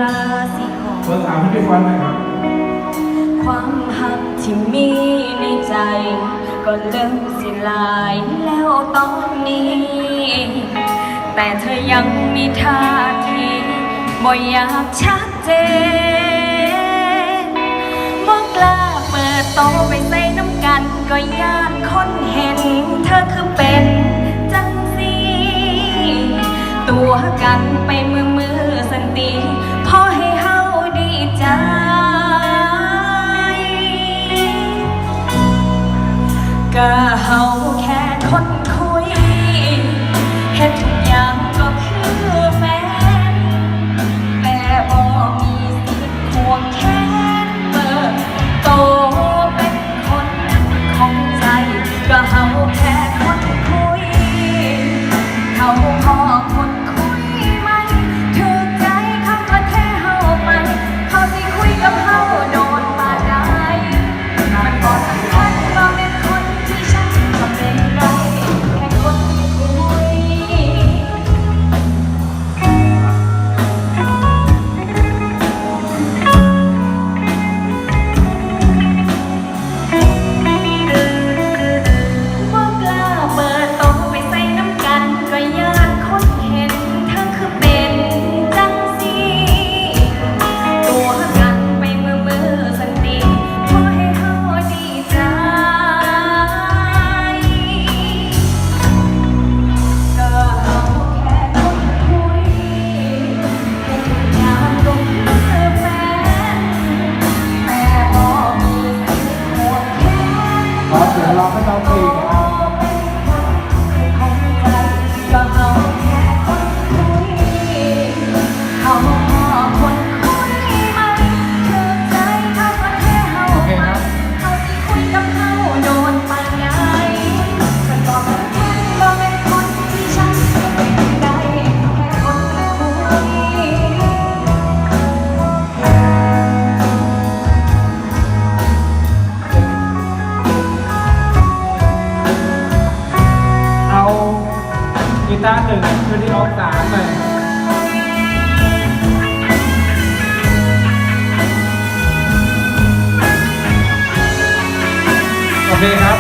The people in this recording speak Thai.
ลาสิขอ เบอร์ 3ให้พี่ฟอนหน่อยครับความหักที่มีในใจก็เริ่มสิลายแล้วตอนนี้แต่เธอยังมีท่าทีบ่อยากชัดเจนบ่กล้าเปิดโตไปใส่น้ำกันก็ยานคนเห็นเธอคือเป็นจังสีตัวกันไปมือสันติพอให้เฮาดีใจก็เฮาแค่คนคุยเฮ็ดทุกอย่างก็คือแฟนแต่บ่มีสิทธิ์ควงแขนเปิดโตเป็นคนของใจก็เฮาแค่คนคุยเขาพอคนคุยไหมถูกใจเขาก็แค่เฮาไปเขาสิคุยกับเฮาโดนมาได้มันก็สำคัญบ่แม่นคนที่ฉันก็เป็นได้แค่คนคุยบ่กล้าเปิดโตไปใส่น้ำกันก็ยานคนเห็นเธอคือเป็นจังสีตัวกันไปมือสันติพอให้เฮาดีใจก็เฮาแค่คนคุยให้ทุกอย่างก็คือแฟนแต่บ่มีสิทธิ์ควงแขน ขอเสียงร้องให้น้องฟรีหน่อยครับ ก็เฮาแค่คนคุยเขาพอคนคุยไหมเธอใจเขาก็แค่เฮาไปเขาสิคุยกับเฮาโดนปานใดฉันก็เป็นคนบ่แม่นคนที่ฉันจะเป็นได้แค่คนคุย เอากีตาร์1คือที่ออก3หน่อยโอเคครับ